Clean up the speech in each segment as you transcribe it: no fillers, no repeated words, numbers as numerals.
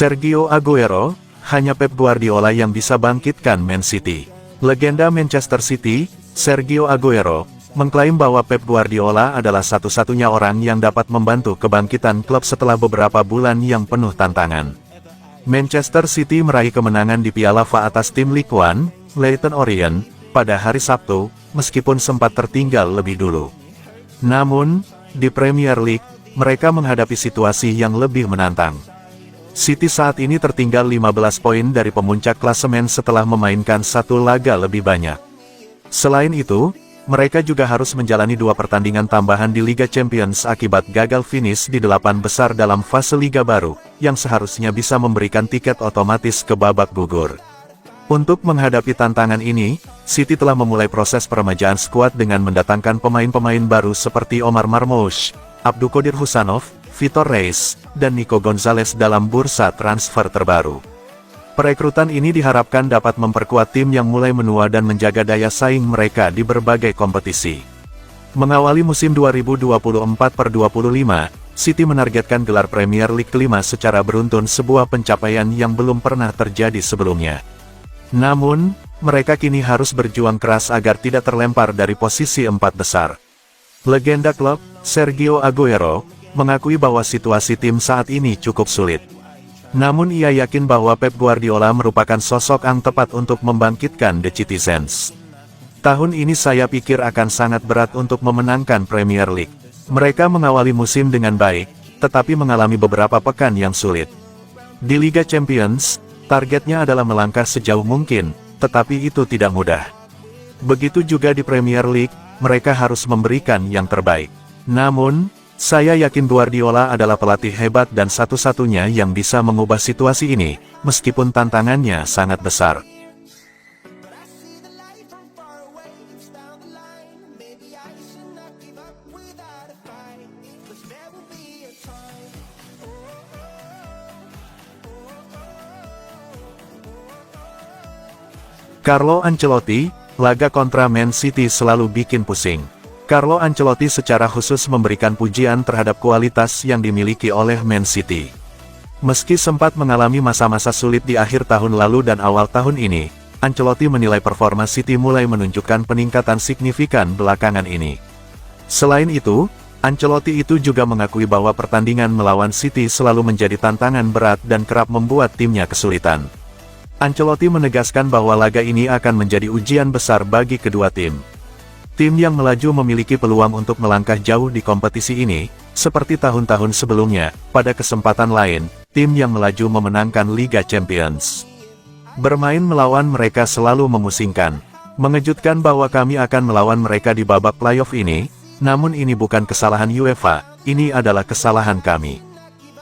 Sergio Aguero, hanya Pep Guardiola yang bisa bangkitkan Man City. Legenda Manchester City, Sergio Aguero, mengklaim bahwa Pep Guardiola adalah satu-satunya orang yang dapat membantu kebangkitan klub setelah beberapa bulan yang penuh tantangan. Manchester City meraih kemenangan di Piala FA atas tim Ligue 1, Leyton Orient, pada hari Sabtu, meskipun sempat tertinggal lebih dulu. Namun, di Premier League, mereka menghadapi situasi yang lebih menantang. City saat ini tertinggal 15 poin dari pemuncak klasemen setelah memainkan satu laga lebih banyak. Selain itu, mereka juga harus menjalani 2 pertandingan tambahan di Liga Champions akibat gagal finish di 8 besar dalam fase liga baru, yang seharusnya bisa memberikan tiket otomatis ke babak gugur. Untuk menghadapi tantangan ini, City telah memulai proses peremajaan skuad dengan mendatangkan pemain-pemain baru seperti Omar Marmoush, Abdulkadir Husanov, Vitor Reis, dan Nico Gonzalez dalam bursa transfer terbaru. Perekrutan ini diharapkan dapat memperkuat tim yang mulai menua dan menjaga daya saing mereka di berbagai kompetisi. Mengawali musim 2024-25, City menargetkan gelar Premier League kelima secara beruntun, sebuah pencapaian yang belum pernah terjadi sebelumnya. Namun, mereka kini harus berjuang keras agar tidak terlempar dari posisi 4 besar. Legenda klub, Sergio Aguero, mengakui bahwa situasi tim saat ini cukup sulit. Namun ia yakin bahwa Pep Guardiola merupakan sosok yang tepat untuk membangkitkan The Citizens. Tahun ini saya pikir akan sangat berat untuk memenangkan Premier League. Mereka mengawali musim dengan baik, tetapi mengalami beberapa pekan yang sulit. Di Liga Champions, targetnya adalah melangkah sejauh mungkin, tetapi itu tidak mudah. Begitu juga di Premier League, mereka harus memberikan yang terbaik. Namun, saya yakin Guardiola adalah pelatih hebat dan satu-satunya yang bisa mengubah situasi ini, meskipun tantangannya sangat besar. Carlo Ancelotti, laga kontra Man City selalu bikin pusing. Carlo Ancelotti secara khusus memberikan pujian terhadap kualitas yang dimiliki oleh Man City. Meski sempat mengalami masa-masa sulit di akhir tahun lalu dan awal tahun ini, Ancelotti menilai performa City mulai menunjukkan peningkatan signifikan belakangan ini. Selain itu, Ancelotti itu juga mengakui bahwa pertandingan melawan City selalu menjadi tantangan berat dan kerap membuat timnya kesulitan. Ancelotti menegaskan bahwa laga ini akan menjadi ujian besar bagi kedua tim. Tim yang melaju memiliki peluang untuk melangkah jauh di kompetisi ini, seperti tahun-tahun sebelumnya. Pada kesempatan lain, tim yang melaju memenangkan Liga Champions. Bermain melawan mereka selalu memusingkan. Mengejutkan bahwa kami akan melawan mereka di babak playoff ini, namun ini bukan kesalahan UEFA, ini adalah kesalahan kami.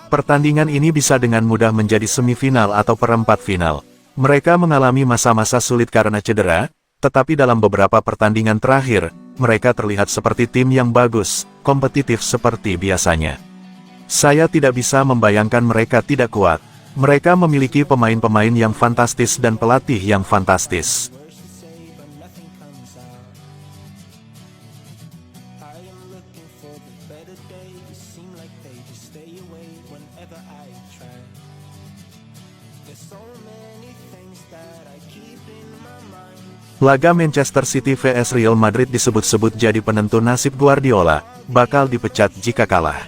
Pertandingan ini bisa dengan mudah menjadi semifinal atau perempat final. Mereka mengalami masa-masa sulit karena cedera, tetapi dalam beberapa pertandingan terakhir, mereka terlihat seperti tim yang bagus, kompetitif seperti biasanya. Saya tidak bisa membayangkan mereka tidak kuat. Mereka memiliki pemain-pemain yang fantastis dan pelatih yang fantastis. Laga Manchester City vs Real Madrid disebut-sebut jadi penentu nasib Guardiola, bakal dipecat jika kalah.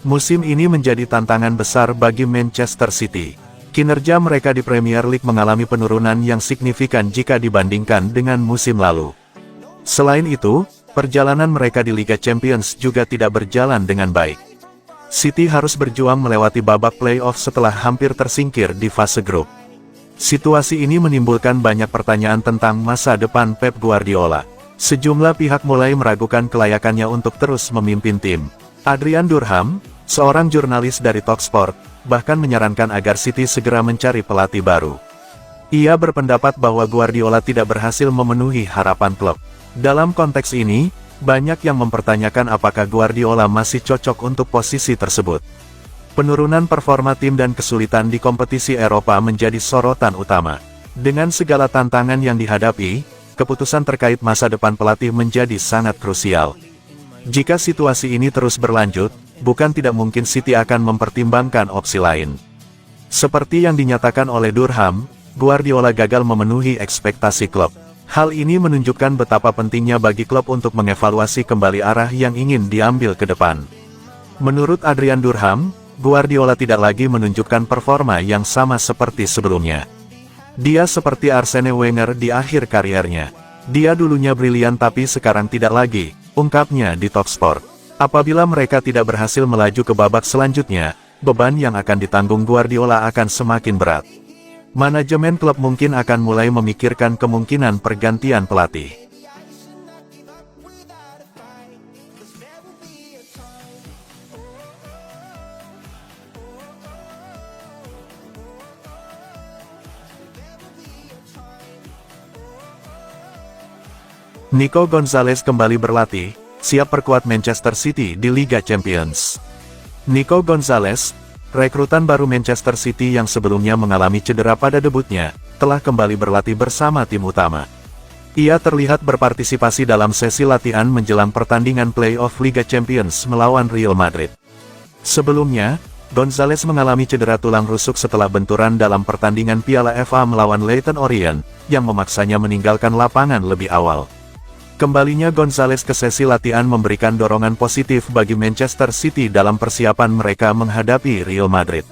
Musim ini menjadi tantangan besar bagi Manchester City. Kinerja mereka di Premier League mengalami penurunan yang signifikan jika dibandingkan dengan musim lalu. Selain itu, perjalanan mereka di Liga Champions juga tidak berjalan dengan baik. City harus berjuang melewati babak playoff setelah hampir tersingkir di fase grup. Situasi ini menimbulkan banyak pertanyaan tentang masa depan Pep Guardiola. Sejumlah pihak mulai meragukan kelayakannya untuk terus memimpin tim. Adrian Durham, seorang jurnalis dari Talksport, bahkan menyarankan agar City segera mencari pelatih baru. Ia berpendapat bahwa Guardiola tidak berhasil memenuhi harapan klub. Dalam konteks ini, banyak yang mempertanyakan apakah Guardiola masih cocok untuk posisi tersebut. Penurunan performa tim dan kesulitan di kompetisi Eropa menjadi sorotan utama. Dengan segala tantangan yang dihadapi, keputusan terkait masa depan pelatih menjadi sangat krusial. Jika situasi ini terus berlanjut, bukan tidak mungkin City akan mempertimbangkan opsi lain. Seperti yang dinyatakan oleh Durham, Guardiola gagal memenuhi ekspektasi klub. Hal ini menunjukkan betapa pentingnya bagi klub untuk mengevaluasi kembali arah yang ingin diambil ke depan. Menurut Adrian Durham, Guardiola tidak lagi menunjukkan performa yang sama seperti sebelumnya. Dia seperti Arsene Wenger di akhir karirnya. Dia dulunya brilian tapi sekarang tidak lagi, ungkapnya di Talksport. Apabila mereka tidak berhasil melaju ke babak selanjutnya, beban yang akan ditanggung Guardiola akan semakin berat. Manajemen klub mungkin akan mulai memikirkan kemungkinan pergantian pelatih. Nico Gonzalez kembali berlatih, siap perkuat Manchester City di Liga Champions. Nico Gonzalez, rekrutan baru Manchester City yang sebelumnya mengalami cedera pada debutnya, telah kembali berlatih bersama tim utama. Ia terlihat berpartisipasi dalam sesi latihan menjelang pertandingan play-off Liga Champions melawan Real Madrid. Sebelumnya, Gonzalez mengalami cedera tulang rusuk setelah benturan dalam pertandingan Piala FA melawan Leyton Orient, yang memaksanya meninggalkan lapangan lebih awal. Kembalinya Gonzalez ke sesi latihan memberikan dorongan positif bagi Manchester City dalam persiapan mereka menghadapi Real Madrid.